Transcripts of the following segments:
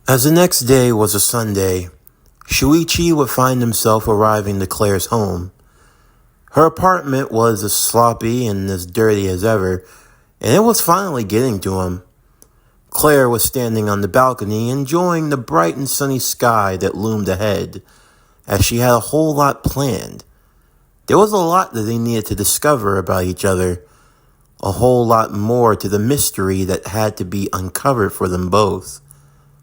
As the next day was a Sunday, Shuichi would find himself arriving to Claire's home. Her apartment was as sloppy and as dirty as ever, and it was finally getting to him. Claire was standing on the balcony enjoying the bright and sunny sky that loomed ahead, as she had a whole lot planned. There was a lot that they needed to discover about each other, a whole lot more to the mystery that had to be uncovered for them both.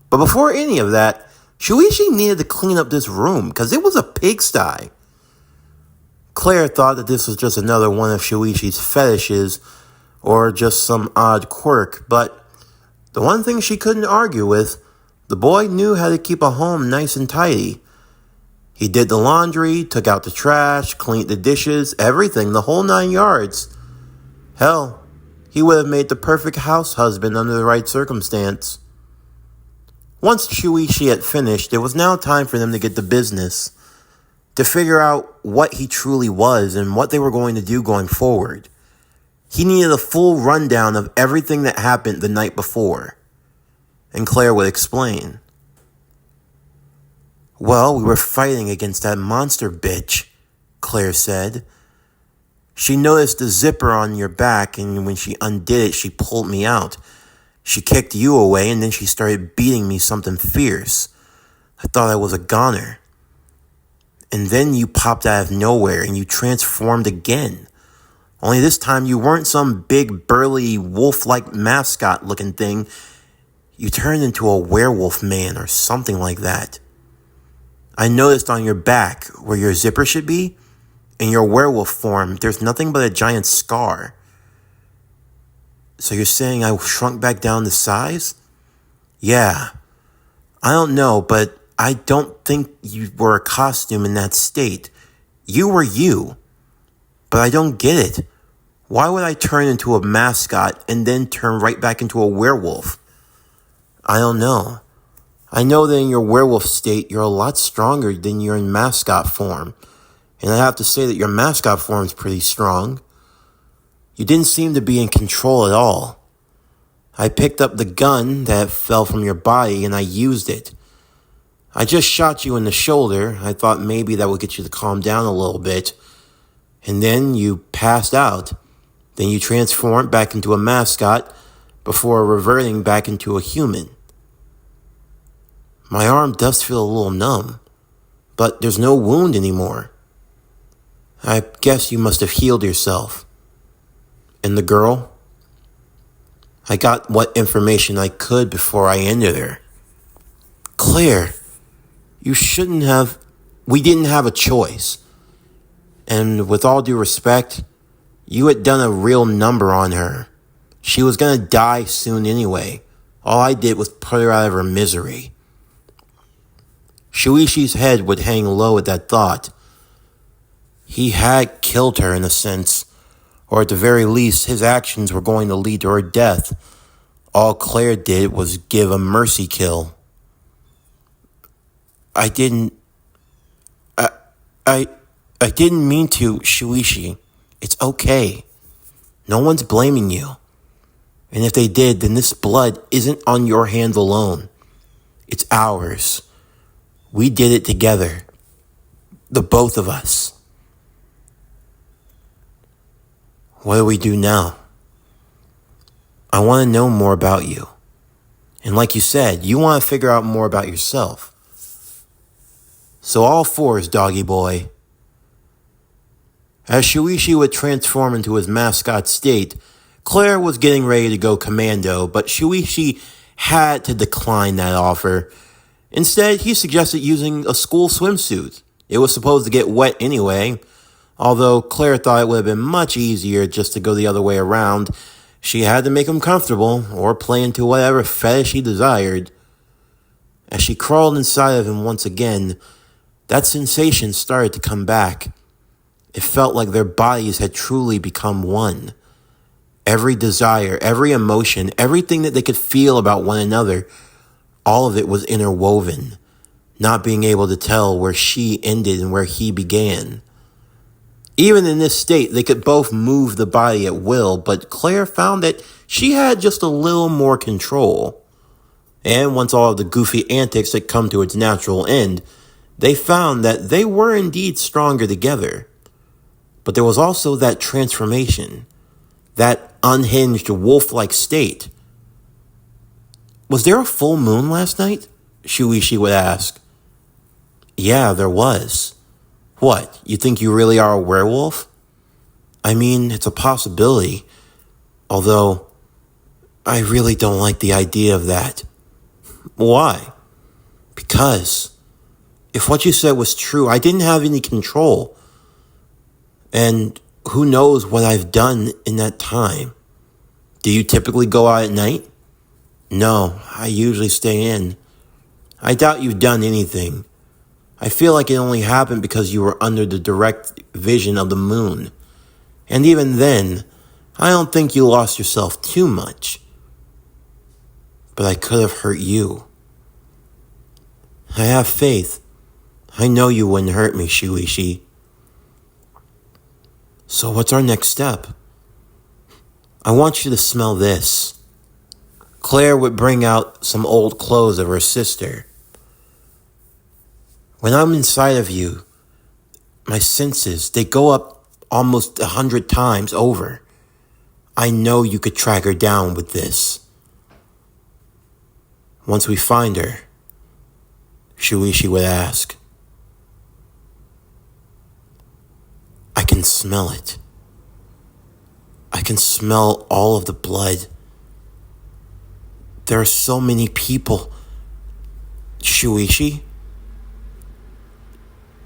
But before any of that, Shuichi needed to clean up this room because it was a pigsty. Claire thought that this was just another one of Shuichi's fetishes or just some odd quirk, but the one thing she couldn't argue with, the boy knew how to keep a home nice and tidy. He did the laundry, took out the trash, cleaned the dishes, everything, the whole 9 yards. Hell, he would have made the perfect house husband under the right circumstance. Once Shuichi had finished, it was now time for them to get to business, to figure out what he truly was and what they were going to do going forward. He needed a full rundown of everything that happened the night before, and Claire would explain. "Well, we were fighting against that monster bitch," Claire said. "She noticed the zipper on your back, and when she undid it, she pulled me out. She kicked you away, and then she started beating me something fierce. I thought I was a goner. And then you popped out of nowhere, and you transformed again. Only this time you weren't some big, burly, wolf-like mascot-looking thing. You turned into a werewolf man or something like that. I noticed on your back, where your zipper should be, in your werewolf form, there's nothing but a giant scar. So you're saying I shrunk back down to size? Yeah. I don't know, but I don't think you were a costume in that state. You were you. But I don't get it. Why would I turn into a mascot and then turn right back into a werewolf? I don't know. I know that in your werewolf state, you're a lot stronger than you're in mascot form. And I have to say that your mascot form is pretty strong. You didn't seem to be in control at all. I picked up the gun that fell from your body and I used it. I just shot you in the shoulder. I thought maybe that would get you to calm down a little bit. And then you passed out. Then you transformed back into a mascot before reverting back into a human. My arm does feel a little numb, but there's no wound anymore. I guess you must have healed yourself. And the girl? I got what information I could before I ended her. Claire, you shouldn't have... We didn't have a choice. And with all due respect, you had done a real number on her. She was going to die soon anyway. All I did was put her out of her misery. Shuichi's head would hang low at that thought. He had killed her in a sense, or at the very least, his actions were going to lead to her death. All Claire did was give a mercy kill. I didn't mean to, Shuichi. It's okay. No one's blaming you. And if they did, then this blood isn't on your hands alone. It's ours. We did it together. The both of us. What do we do now? I want to know more about you. And like you said, you want to figure out more about yourself. So all fours, doggy boy. As Shuichi would transform into his mascot state, Claire was getting ready to go commando, but Shuichi had to decline that offer. Instead, he suggested using a school swimsuit. It was supposed to get wet anyway. Although Claire thought it would have been much easier just to go the other way around, she had to make him comfortable or play into whatever fetish he desired. As she crawled inside of him once again, that sensation started to come back. It felt like their bodies had truly become one. Every desire, every emotion, everything that they could feel about one another, all of it was interwoven, not being able to tell where she ended and where he began. Even in this state, they could both move the body at will, but Claire found that she had just a little more control. And once all of the goofy antics had come to its natural end, they found that they were indeed stronger together. But there was also that transformation, that unhinged wolf-like state. "Was there a full moon last night?" Shuichi would ask. "Yeah, there was." "What, you think you really are a werewolf?" "I mean, it's a possibility. Although, I really don't like the idea of that." "Why?" "Because if what you said was true, I didn't have any control. And who knows what I've done in that time." "Do you typically go out at night?" "No, I usually stay in." "I doubt you've done anything. I feel like it only happened because you were under the direct vision of the moon. And even then, I don't think you lost yourself too much. But I could have hurt you." "I have faith. I know you wouldn't hurt me, Shuichi." "So what's our next step?" "I want you to smell this." Claire would bring out some old clothes of her sister. "When I'm inside of you, my senses, they go up almost 100 times over. I know you could track her down with this." "Once we find her," Shuichi would ask. "I can smell it. I can smell all of the blood. There are so many people." "Shuichi?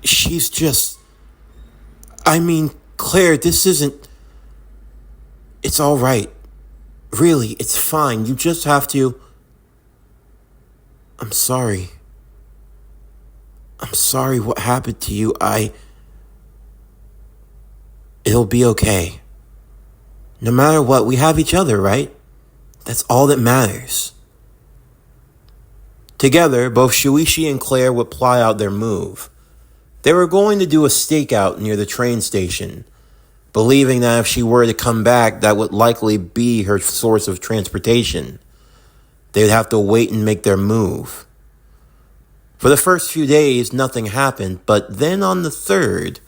She's just... I mean, Claire, this isn't... It's all right. Really, it's fine. You just have to... I'm sorry. I'm sorry what happened to you. It'll be okay. No matter what, we have each other, right? That's all that matters." Together, both Shuichi and Claire would ply out their move. They were going to do a stakeout near the train station, believing that if she were to come back, that would likely be her source of transportation. They would have to wait and make their move. For the first few days, nothing happened, but then on the third,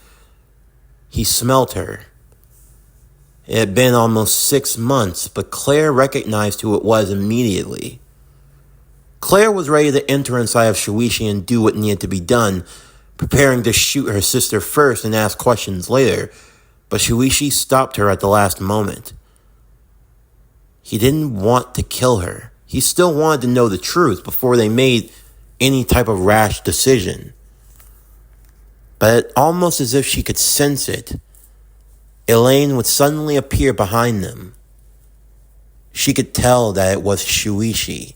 he smelt her. It had been almost 6 months, but Claire recognized who it was immediately. Claire was ready to enter inside of Shuichi and do what needed to be done, preparing to shoot her sister first and ask questions later, but Shuichi stopped her at the last moment. He didn't want to kill her. He still wanted to know the truth before they made any type of rash decision. But almost as if she could sense it, Elaine would suddenly appear behind them. She could tell that it was Shuichi,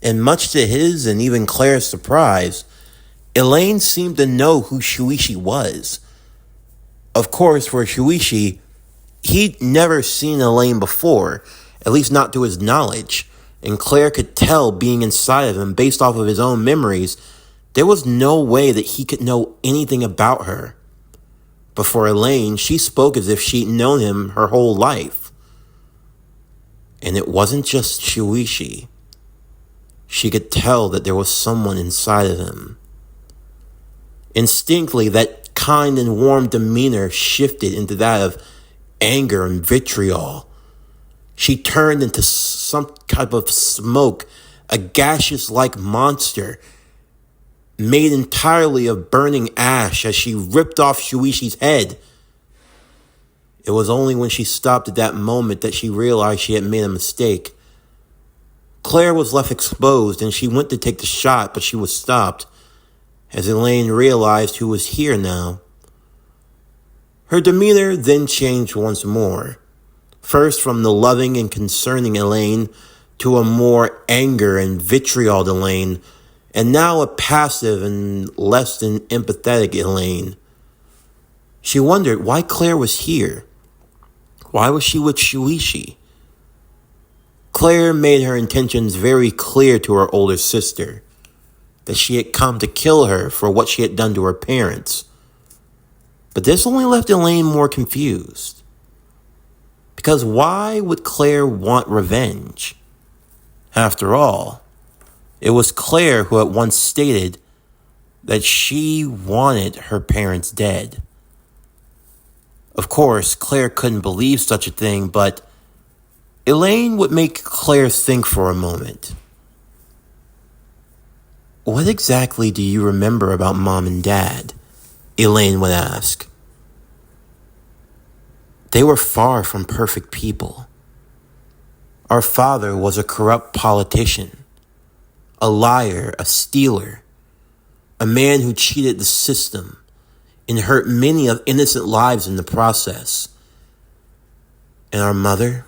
and much to his and even Claire's surprise, Elaine seemed to know who Shuichi was. Of course, for Shuichi, he'd never seen Elaine before, at least not to his knowledge, and Claire could tell, being inside of him based off of his own memories, there was no way that he could know anything about her. But for Elaine, she spoke as if she'd known him her whole life. And it wasn't just Shuichi. She could tell that there was someone inside of him. Instinctively, that kind and warm demeanor shifted into that of anger and vitriol. She turned into some type of smoke, a gaseous-like monster, made entirely of burning ash as she ripped off Shuichi's head. It was only when she stopped at that moment that she realized she had made a mistake. Claire was left exposed and she went to take the shot, but she was stopped as Elaine realized who was here now. Her demeanor then changed once more, first from the loving and concerning Elaine to a more anger and vitriol Elaine, and now a passive and less than empathetic Elaine. She wondered why Claire was here. Why was she with Shuichi? Claire made her intentions very clear to her older sister, that she had come to kill her for what she had done to her parents. But this only left Elaine more confused. Because why would Claire want revenge? After all, It was Claire who had once stated that she wanted her parents dead. Of course, Claire couldn't believe such a thing, but Elaine would make Claire think for a moment. "What exactly do you remember about Mom and Dad?" Elaine would ask. "They were far from perfect people. Our father was a corrupt politician, a liar, a stealer, a man who cheated the system and hurt many of innocent lives in the process. And our mother,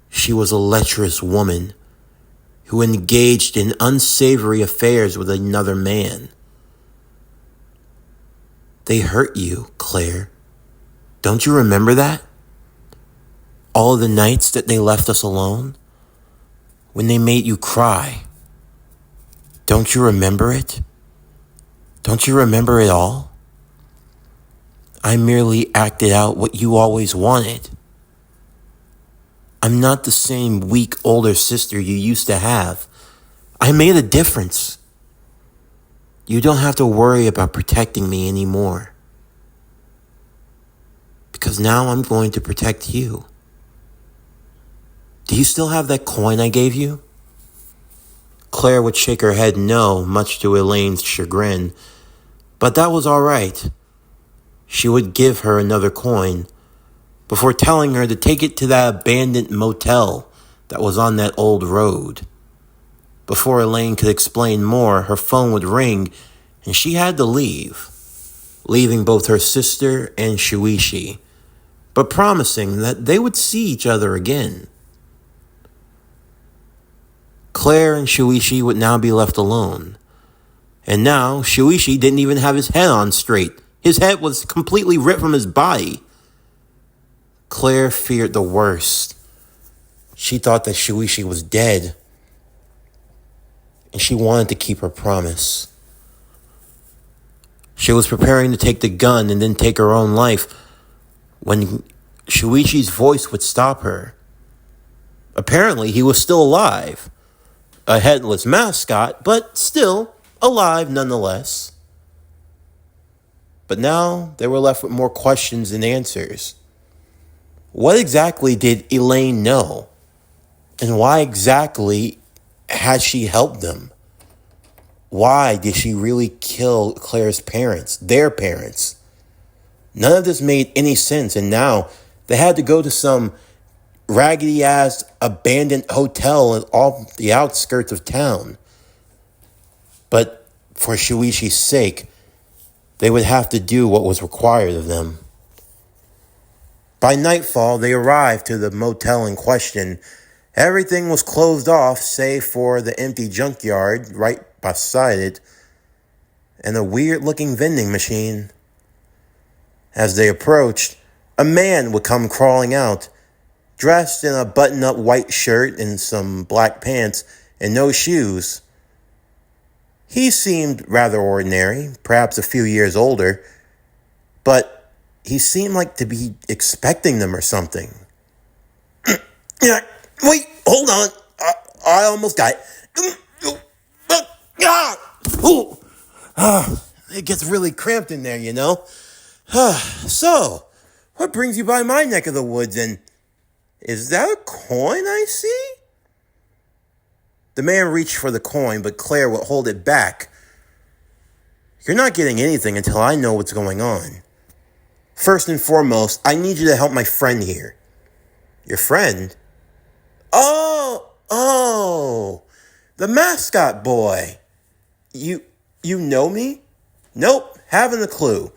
she was a lecherous woman who engaged in unsavory affairs with another man. They hurt you, Claire. Don't you remember that? All of the nights that they left us alone? When they made you cry? Don't you remember it? Don't you remember it all? I merely acted out what you always wanted. I'm not the same weak older sister you used to have. I made a difference. You don't have to worry about protecting me anymore. Because now I'm going to protect you. Do you still have that coin I gave you?" Claire would shake her head no, much to Elaine's chagrin. But that was all right. She would give her another coin before telling her to take it to that abandoned motel that was on that old road. Before Elaine could explain more, her phone would ring and she had to leave, leaving both her sister and Shuichi, but promising that they would see each other again. Claire and Shuichi would now be left alone. And now, Shuichi didn't even have his head on straight. His head was completely ripped from his body. Claire feared the worst. She thought that Shuichi was dead. And she wanted to keep her promise. She was preparing to take the gun and then take her own life when Shuichi's voice would stop her. Apparently, he was still alive. A headless mascot, but still alive nonetheless. But now they were left with more questions than answers. What exactly did Elaine know? And why exactly had she helped them? Why did she really kill Claire's parents, their parents? None of this made any sense, and now they had to go to some raggedy-ass abandoned hotel off the outskirts of town. But for Shuichi's sake, they would have to do what was required of them. By nightfall, they arrived to the motel in question. Everything was closed off, save for the empty junkyard right beside it, and a weird-looking vending machine. As they approached, a man would come crawling out, dressed in a button-up white shirt and some black pants and no shoes. He seemed rather ordinary, perhaps a few years older, but he seemed like to be expecting them or something. Yeah, wait, hold on. I almost got it. It gets really cramped in there, you know. So, what brings you by my neck of the woods, and is that a coin I see? The man reached for the coin, but Claire would hold it back. You're not getting anything until I know what's going on. First and foremost, I need you to help my friend here. Your friend? Oh, the mascot boy. You know me? Nope, haven't a clue.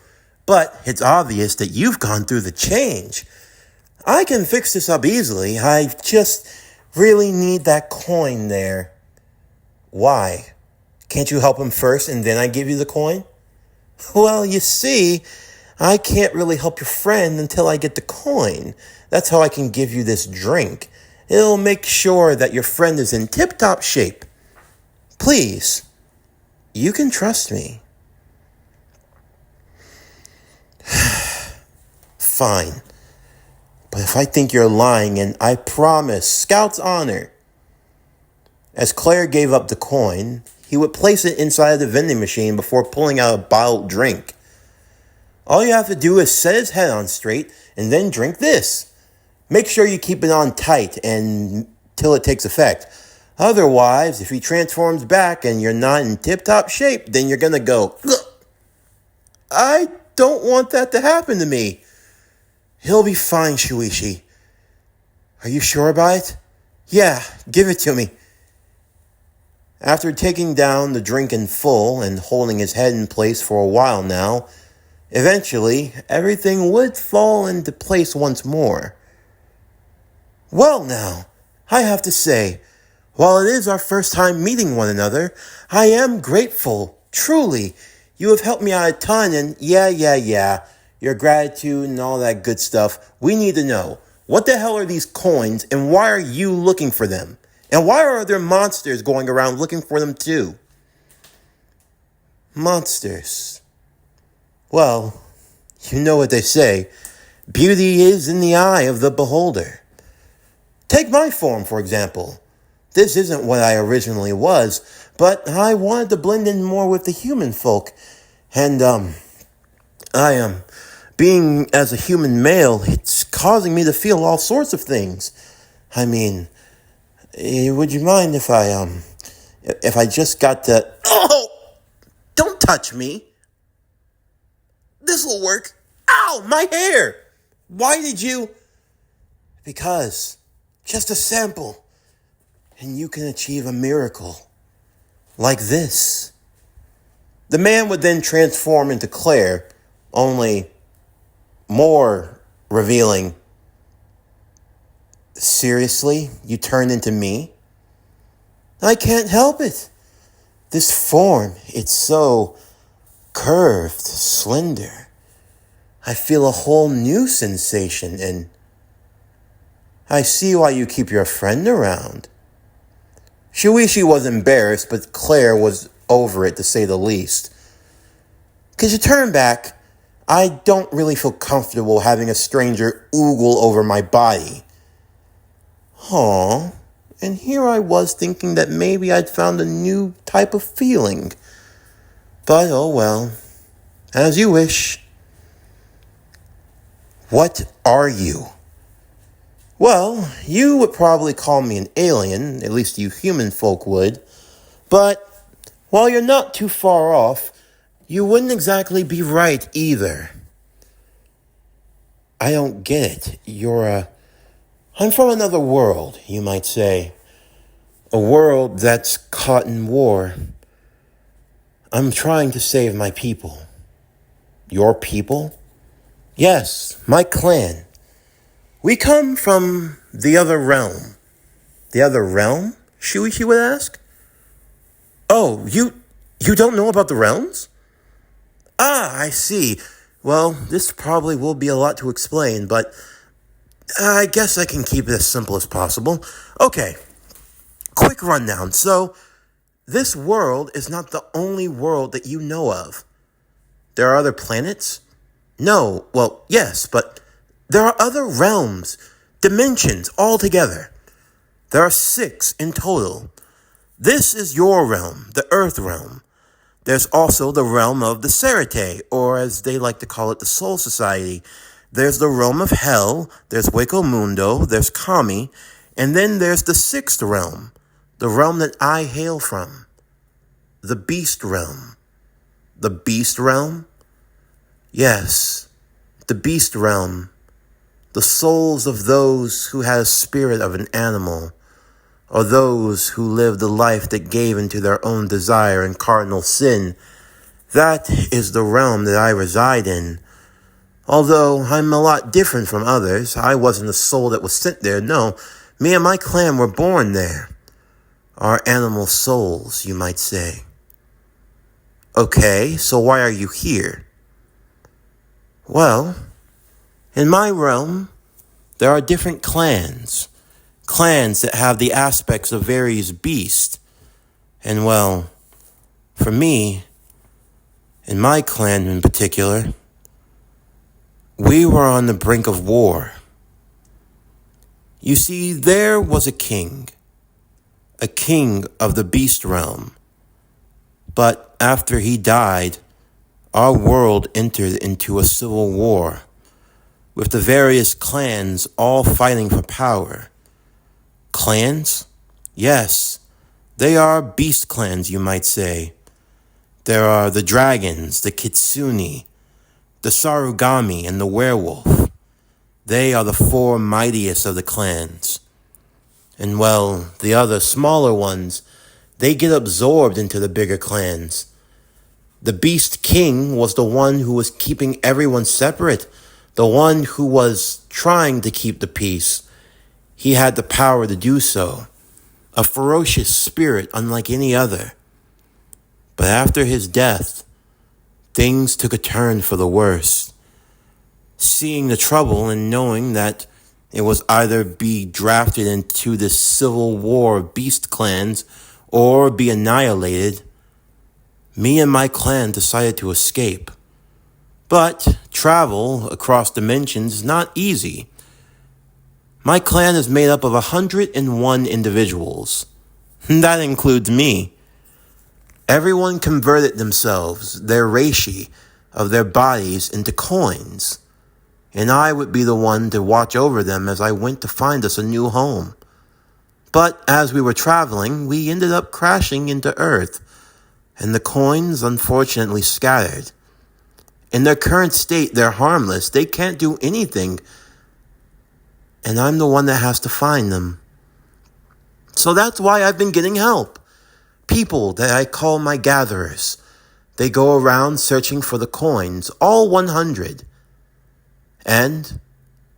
But it's obvious that you've gone through the change. I can fix this up easily. I just really need that coin there. Why? Can't you help him first and then I give you the coin? Well, you see, I can't really help your friend until I get the coin. That's how I can give you this drink. It'll make sure that your friend is in tip-top shape. Please, you can trust me. Fine. But if I think you're lying, and I promise, Scout's honor, As Claire gave up the coin, he would place it inside the vending machine before pulling out a bottled drink. All you have to do is set his head on straight and then drink this. Make sure you keep it on tight until it takes effect. Otherwise, if he transforms back and you're not in tip-top shape, then you're gonna go, "Ugh. I don't want that to happen to me." "He'll be fine, Shuichi." "Are you sure about it?" "Yeah, give it to me." After taking down the drink in full and holding his head in place for a while now, eventually everything would fall into place once more. "Well now, I have to say, while it is our first time meeting one another, I am grateful, truly. You have helped me out a ton, and yeah, your gratitude and all that good stuff. We need to know, what the hell are these coins, and why are you looking for them? And why are there monsters going around looking for them too?" "Monsters. Well, you know what they say. Beauty is in the eye of the beholder. Take my form, for example. This isn't what I originally was, but I wanted to blend in more with the human folk. And, being as a human male, it's causing me to feel all sorts of things. I mean, would you mind if I just got to..." "Oh! Don't touch me! This'll work. Ow! My hair! Why did you..." "Because, just a sample, and you can achieve a miracle. Like this." The man would then transform into Claire, only more revealing. "Seriously? You turned into me?" "I can't help it. This form, it's so curved, slender. I feel a whole new sensation, and I see why you keep your friend around." Shuichi was embarrassed, but Claire was over it, to say the least. "Could you turn back? I don't really feel comfortable having a stranger oogle over my body." "Aw, and here I was thinking that maybe I'd found a new type of feeling. But oh well, as you wish." "What are you?" "Well, you would probably call me an alien, at least you human folk would. But while you're not too far off, you wouldn't exactly be right either." "I don't get it. I'm from another world, you might say. A world that's caught in war. I'm trying to save my people." "Your people?" "Yes, my clan. We come from the other realm." "The other realm?" Shuichi would ask. "Oh, you don't know about the realms?" "Ah, I see. Well, this probably will be a lot to explain, but I guess I can keep it as simple as possible. Okay, quick rundown. So, this world is not the only world that you know of. There are other planets? No, well, yes, but there are other realms, dimensions altogether. There are 6 in total. This is your realm, the Earth realm. There's also the realm of the Serite, or as they like to call it, the Soul Society. There's the realm of Hell, there's Hueco Mundo, there's Kami, and then there's the 6th realm, the realm that I hail from, the Beast realm. The Beast realm? Yes, the Beast realm. The souls of those who had a spirit of an animal, or those who lived a life that gave into their own desire and cardinal sin. That is the realm that I reside in. Although I'm a lot different from others, I wasn't a soul that was sent there, no. Me and my clan were born there. Our animal souls, you might say. Okay, so why are you here? Well, in my realm, there are different clans. Clans that have the aspects of various beasts. And well, for me, in my clan in particular, we were on the brink of war. You see, there was a king a king of the beast realm. But after he died, our world entered into a civil war, with the various clans all fighting for power. Clans? Yes, they are beast clans, you might say. There are the dragons, the kitsune, the sarugami, and the werewolf. They are the four mightiest of the clans. And well, the other smaller ones, they get absorbed into the bigger clans. The Beast King was the one who was keeping everyone separate, the one who was trying to keep the peace. He had the power to do so, a ferocious spirit unlike any other. But after his death, things took a turn for the worse. Seeing the trouble and knowing that it was either be drafted into this civil war of beast clans or be annihilated, me and my clan decided to escape. But travel across dimensions is not easy. My clan is made up of 101 individuals. That includes me. Everyone converted themselves, their reishi, of their bodies into coins. And I would be the one to watch over them as I went to find us a new home. But as we were traveling, we ended up crashing into Earth, and the coins unfortunately scattered. In their current state, they're harmless. They can't do anything. And I'm the one that has to find them. So that's why I've been getting help. People that I call my gatherers. They go around searching for the coins, all 100. And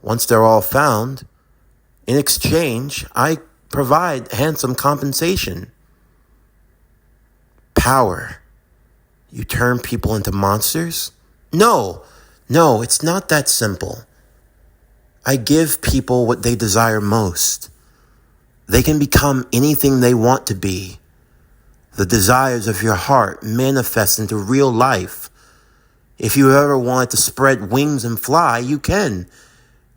once they're all found, in exchange, I provide handsome compensation. Power. You turn people into monsters? No, it's not that simple. I give people what they desire most. They can become anything they want to be. The desires of your heart manifest into real life. If you ever want to spread wings and fly, you can.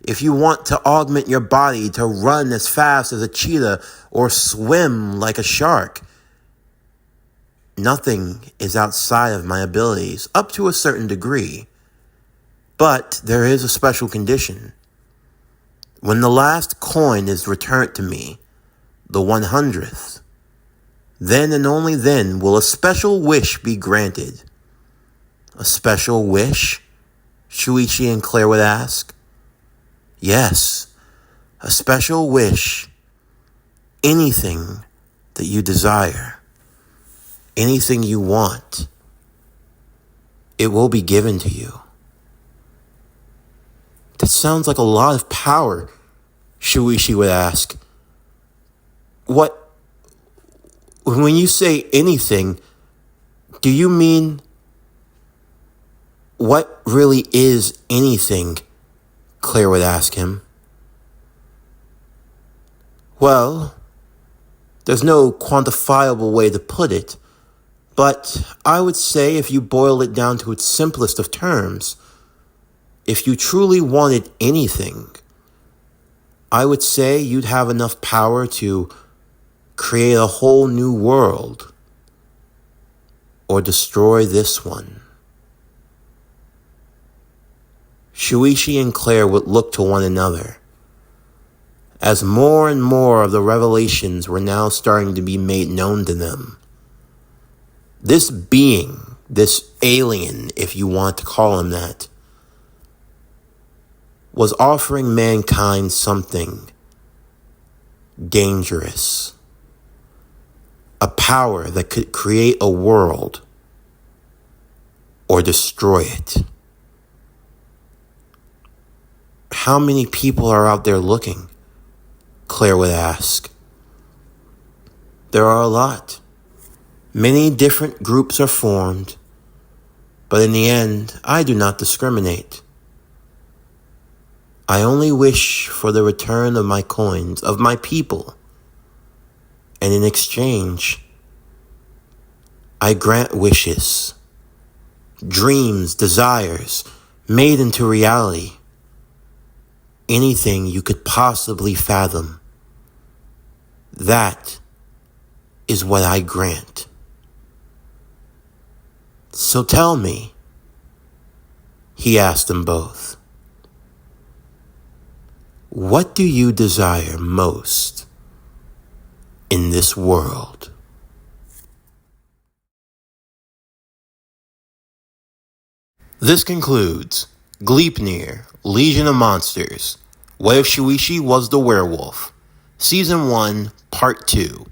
If you want to augment your body to run as fast as a cheetah or swim like a shark, nothing is outside of my abilities, up to a certain degree. But there is a special condition. When the last coin is returned to me, the 100th, then and only then will a special wish be granted. A special wish? Shuichi and Claire would ask. Yes, a special wish. Anything that you desire. Anything you want. It will be given to you. That sounds like a lot of power, Shuichi would ask. When you say anything, do you mean what really is anything? Claire would ask him. Well, there's no quantifiable way to put it, but I would say if you boil it down to its simplest of terms, if you truly wanted anything, I would say you'd have enough power to create a whole new world or destroy this one. Shuichi and Claire would look to one another, as more and more of the revelations were now starting to be made known to them. This being, this alien, if you want to call him that, was offering mankind something dangerous. A power that could create a world or destroy it. How many people are out there looking? Claire would ask. There are a lot. Many different groups are formed, but in the end, I do not discriminate. I only wish for the return of my coins, of my people, and in exchange, I grant wishes, dreams, desires, made into reality. Anything you could possibly fathom. That is what I grant. So tell me, he asked them both, what do you desire most in this world? This concludes Gleipnir, Legion of Monsters. What if Shuichi was the werewolf? Season 1, Part 2.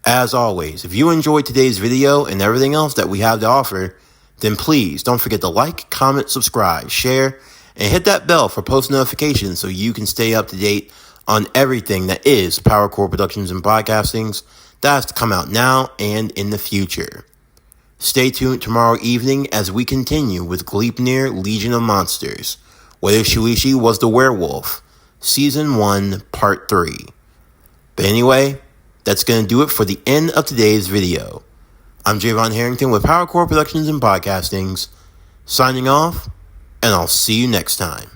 As always, if you enjoyed today's video and everything else that we have to offer, then please don't forget to like, comment, subscribe, share, and hit that bell for post notifications so you can stay up to date on everything that is PowerCore Productions and Podcastings that has to come out now and in the future. Stay tuned tomorrow evening as we continue with Gleipnir, Legion of Monsters. What if Shuichi was the werewolf? Season 1, Part 3. But anyway, that's going to do it for the end of today's video. I'm Javon Harrington with PowerCore Productions and Podcastings, signing off, and I'll see you next time.